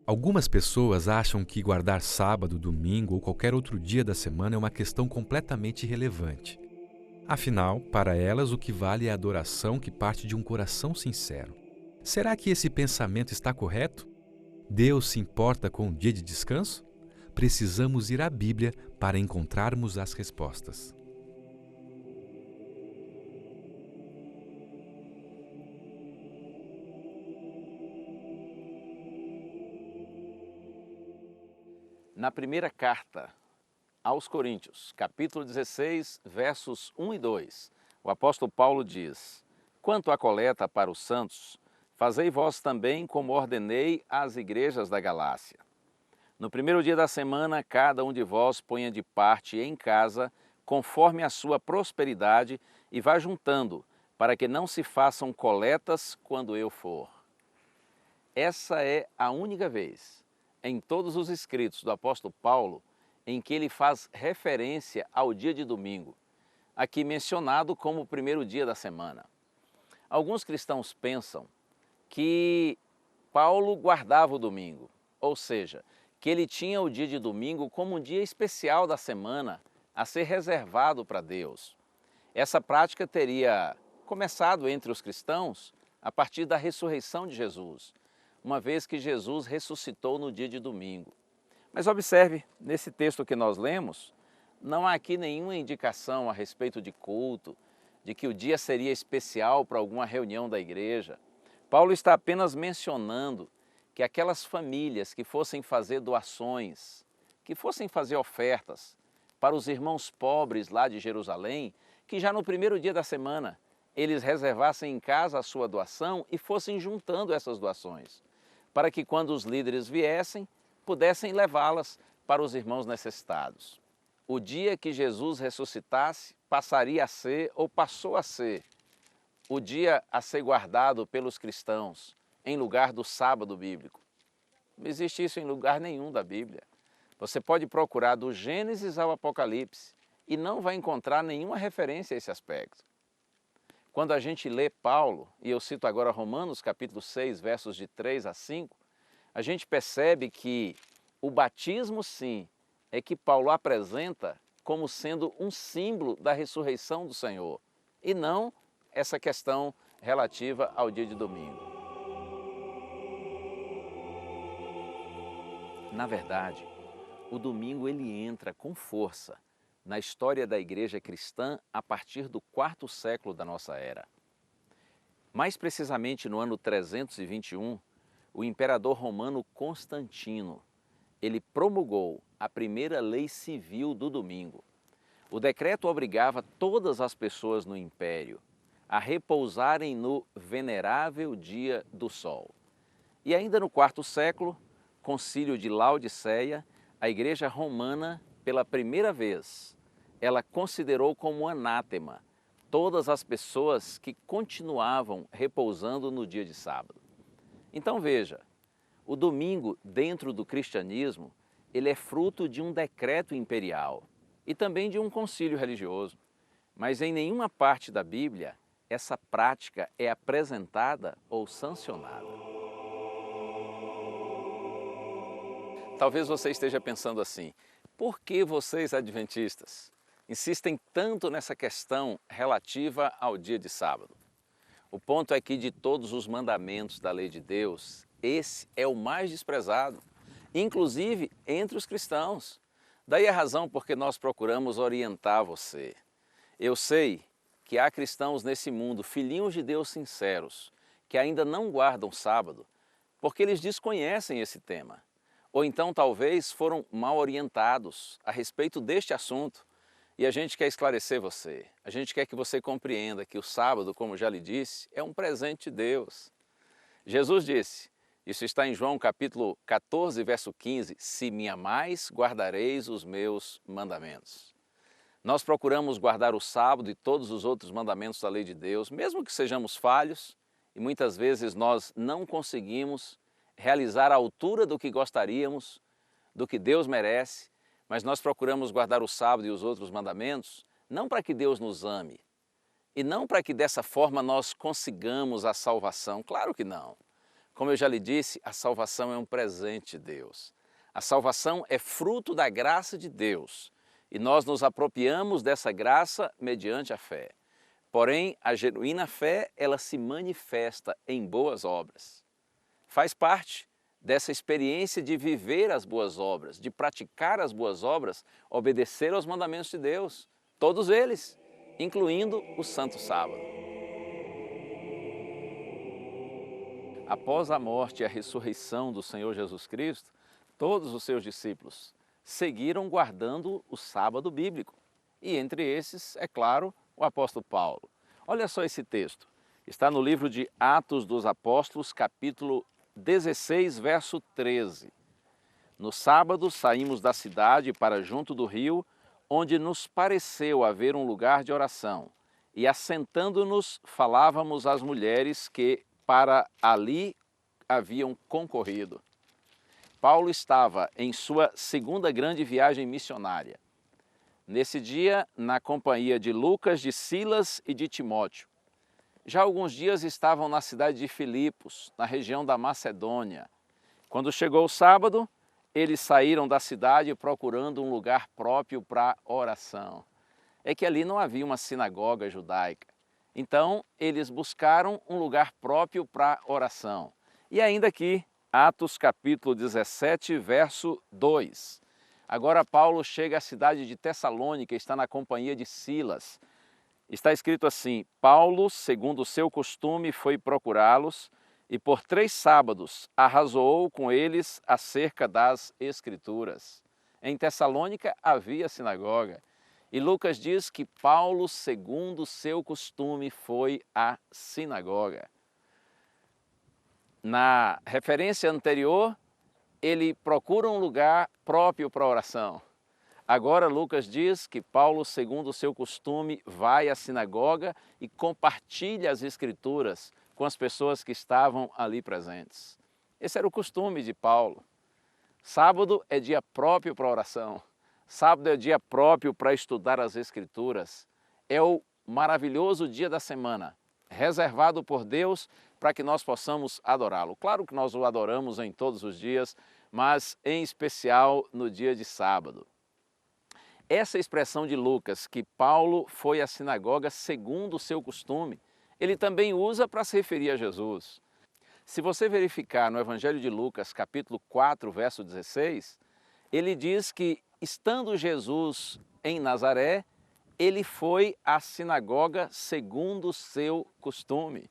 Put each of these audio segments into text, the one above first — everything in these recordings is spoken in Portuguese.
Algumas pessoas acham que guardar sábado, domingo ou qualquer outro dia da semana é uma questão completamente irrelevante. Afinal, para elas, o que vale é a adoração que parte de um coração sincero. Será que esse pensamento está correto? Deus se importa com o dia de descanso? Precisamos ir à Bíblia para encontrarmos as respostas. Na primeira carta aos Coríntios, capítulo 16, versos 1 e 2, o apóstolo Paulo diz: Quanto à coleta para os santos, fazei vós também como ordenei às igrejas da Galácia. No primeiro dia da semana, cada um de vós ponha de parte em casa, conforme a sua prosperidade, e vá juntando, para que não se façam coletas quando eu for. Essa é a única vez em todos os escritos do apóstolo Paulo em que ele faz referência ao dia de domingo, aqui mencionado como o primeiro dia da semana. Alguns cristãos pensam que Paulo guardava o domingo, ou seja, que ele tinha o dia de domingo como um dia especial da semana a ser reservado para Deus. Essa prática teria começado entre os cristãos a partir da ressurreição de Jesus, uma vez que Jesus ressuscitou no dia de domingo. Mas observe, nesse texto que nós lemos, não há aqui nenhuma indicação a respeito de culto, de que o dia seria especial para alguma reunião da igreja. Paulo está apenas mencionando que aquelas famílias que fossem fazer doações, que fossem fazer ofertas para os irmãos pobres lá de Jerusalém, que já no primeiro dia da semana eles reservassem em casa a sua doação e fossem juntando essas doações, para que quando os líderes viessem, pudessem levá-las para os irmãos necessitados. O dia que Jesus ressuscitasse passaria a ser, ou passou a ser, o dia a ser guardado pelos cristãos, em lugar do sábado bíblico. Não existe isso em lugar nenhum da Bíblia. Você pode procurar do Gênesis ao Apocalipse e não vai encontrar nenhuma referência a esse aspecto. Quando a gente lê Paulo, e eu cito agora Romanos capítulo 6, versos de 3 a 5, a gente percebe que o batismo, sim, é que Paulo apresenta como sendo um símbolo da ressurreição do Senhor, e não essa questão relativa ao dia de domingo. Na verdade, o domingo ele entra com força na história da igreja cristã a partir do quarto século da nossa era. Mais precisamente no ano 321, o imperador romano Constantino, ele promulgou a primeira lei civil do domingo. O decreto obrigava todas as pessoas no império a repousarem no venerável dia do sol. E ainda no quarto século, Concílio de Laodiceia, a igreja romana, pela primeira vez, ela considerou como anátema todas as pessoas que continuavam repousando no dia de sábado. Então veja, o domingo dentro do cristianismo, ele é fruto de um decreto imperial e também de um concílio religioso. Mas em nenhuma parte da Bíblia essa prática é apresentada ou sancionada. Talvez você esteja pensando assim: por que vocês adventistas insistem tanto nessa questão relativa ao dia de sábado? O ponto é que de todos os mandamentos da lei de Deus, esse é o mais desprezado, inclusive entre os cristãos. Daí a razão por que nós procuramos orientar você. Eu sei que há cristãos nesse mundo, filhinhos de Deus sinceros, que ainda não guardam sábado, porque eles desconhecem esse tema. Ou então talvez foram mal orientados a respeito deste assunto. E a gente quer esclarecer você, a gente quer que você compreenda que o sábado, como já lhe disse, é um presente de Deus. Jesus disse, isso está em João capítulo 14, verso 15, se me amais, guardareis os meus mandamentos. Nós procuramos guardar o sábado e todos os outros mandamentos da lei de Deus, mesmo que sejamos falhos, e muitas vezes nós não conseguimos realizar a altura do que gostaríamos, do que Deus merece, mas nós procuramos guardar o sábado e os outros mandamentos, não para que Deus nos ame, e não para que dessa forma nós consigamos a salvação, claro que não. Como eu já lhe disse, a salvação é um presente de Deus. A salvação é fruto da graça de Deus e nós nos apropriamos dessa graça mediante a fé. Porém, a genuína fé, ela se manifesta em boas obras. Faz parte dessa experiência de viver as boas obras, de praticar as boas obras, obedecer aos mandamentos de Deus, todos eles, incluindo o Santo Sábado. Após a morte e a ressurreição do Senhor Jesus Cristo, todos os seus discípulos seguiram guardando o sábado bíblico. E entre esses, é claro, o apóstolo Paulo. Olha só esse texto. Está no livro de Atos dos Apóstolos, capítulo 16, verso 13. No sábado saímos da cidade para junto do rio, onde nos pareceu haver um lugar de oração. E assentando-nos, falávamos às mulheres que para ali haviam concorrido. Paulo estava em sua segunda grande viagem missionária. Nesse dia, na companhia de Lucas, de Silas e de Timóteo. Já alguns dias estavam na cidade de Filipos, na região da Macedônia. Quando chegou o sábado, eles saíram da cidade procurando um lugar próprio para oração. É que ali não havia uma sinagoga judaica. Então, eles buscaram um lugar próprio para oração. E ainda aqui, Atos capítulo 17, verso 2. Agora Paulo chega à cidade de Tessalônica e está na companhia de Silas. Está escrito assim: Paulo, segundo o seu costume, foi procurá-los e por 3 sábados arrazoou com eles acerca das Escrituras. Em Tessalônica havia sinagoga. E Lucas diz que Paulo, segundo o seu costume, foi à sinagoga. Na referência anterior, ele procura um lugar próprio para oração. Agora Lucas diz que Paulo, segundo o seu costume, vai à sinagoga e compartilha as Escrituras com as pessoas que estavam ali presentes. Esse era o costume de Paulo. Sábado é dia próprio para oração. Sábado é dia próprio para estudar as Escrituras. É o maravilhoso dia da semana, reservado por Deus para que nós possamos adorá-lo. Claro que nós o adoramos em todos os dias, mas em especial no dia de sábado. Essa expressão de Lucas, que Paulo foi à sinagoga segundo o seu costume, ele também usa para se referir a Jesus. Se você verificar no Evangelho de Lucas, capítulo 4, verso 16, ele diz que, estando Jesus em Nazaré, ele foi à sinagoga segundo o seu costume.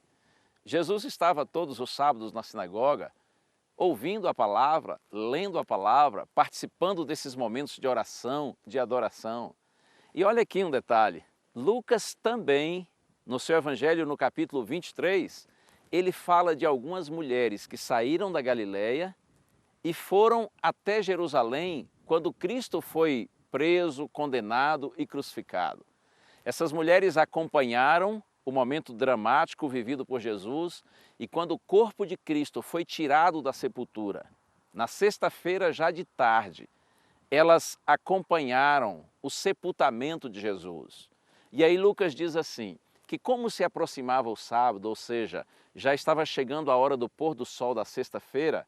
Jesus estava todos os sábados na sinagoga, ouvindo a palavra, lendo a palavra, participando desses momentos de oração, de adoração. E olha aqui um detalhe, Lucas também, no seu Evangelho, no capítulo 23, ele fala de algumas mulheres que saíram da Galileia e foram até Jerusalém quando Cristo foi preso, condenado e crucificado. Essas mulheres acompanharam o momento dramático vivido por Jesus e quando o corpo de Cristo foi tirado da sepultura, na sexta-feira já de tarde, elas acompanharam o sepultamento de Jesus. E aí Lucas diz assim, que como se aproximava o sábado, ou seja, já estava chegando a hora do pôr do sol da sexta-feira,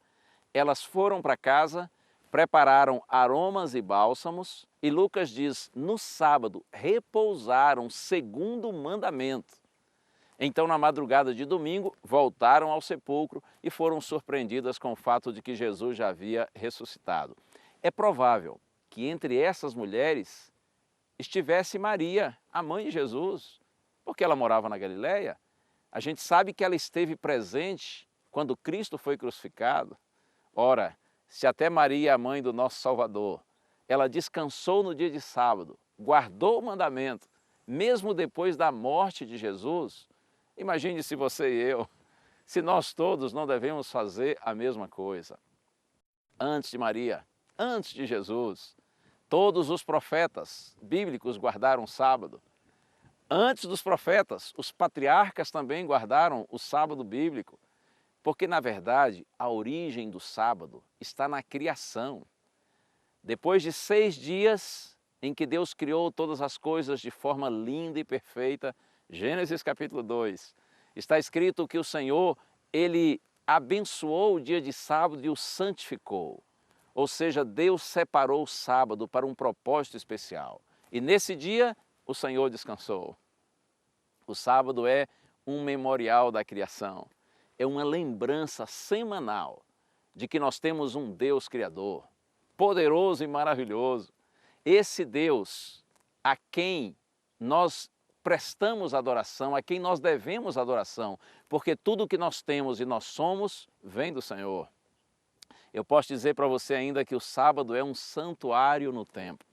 elas foram para casa, prepararam aromas e bálsamos, e Lucas diz, no sábado repousaram segundo o mandamento. Então, na madrugada de domingo, voltaram ao sepulcro e foram surpreendidas com o fato de que Jesus já havia ressuscitado. É provável que entre essas mulheres estivesse Maria, a mãe de Jesus, porque ela morava na Galileia. A gente sabe que ela esteve presente quando Cristo foi crucificado. Ora, se até Maria, a mãe do nosso Salvador, ela descansou no dia de sábado, guardou o mandamento, mesmo depois da morte de Jesus, imagine se você e eu, se nós todos não devemos fazer a mesma coisa. Antes de Maria, antes de Jesus, todos os profetas bíblicos guardaram o sábado. Antes dos profetas, os patriarcas também guardaram o sábado bíblico, porque, na verdade, a origem do sábado está na criação. Depois de 6 dias em que Deus criou todas as coisas de forma linda e perfeita, Gênesis capítulo 2, está escrito que o Senhor, Ele abençoou o dia de sábado e o santificou. Ou seja, Deus separou o sábado para um propósito especial. E nesse dia, o Senhor descansou. O sábado é um memorial da criação. É uma lembrança semanal de que nós temos um Deus Criador, poderoso e maravilhoso. Esse Deus a quem nós prestamos adoração, a quem nós devemos adoração, porque tudo que nós temos e nós somos vem do Senhor. Eu posso dizer para você ainda que o sábado é um santuário no templo.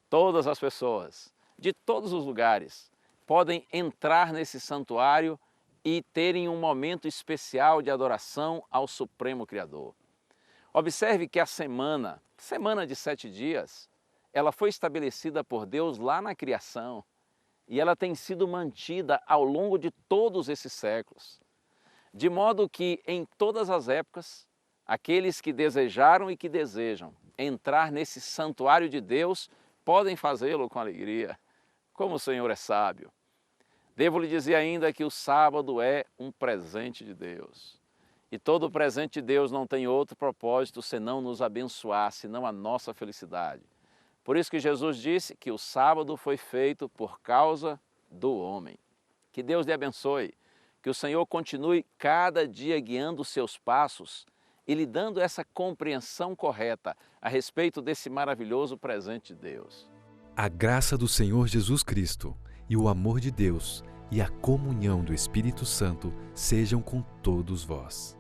Todas as pessoas, de todos os lugares, podem entrar nesse santuário e terem um momento especial de adoração ao Supremo Criador. Observe que a semana de 7 dias, ela foi estabelecida por Deus lá na criação e ela tem sido mantida ao longo de todos esses séculos. De modo que em todas as épocas, aqueles que desejaram e que desejam entrar nesse santuário de Deus podem fazê-lo com alegria, como o Senhor é sábio. Devo lhe dizer ainda que o sábado é um presente de Deus. E todo presente de Deus não tem outro propósito senão nos abençoar, senão a nossa felicidade. Por isso que Jesus disse que o sábado foi feito por causa do homem. Que Deus lhe abençoe, que o Senhor continue cada dia guiando os seus passos e lhe dando essa compreensão correta a respeito desse maravilhoso presente de Deus. A graça do Senhor Jesus Cristo e o amor de Deus e a comunhão do Espírito Santo sejam com todos vós.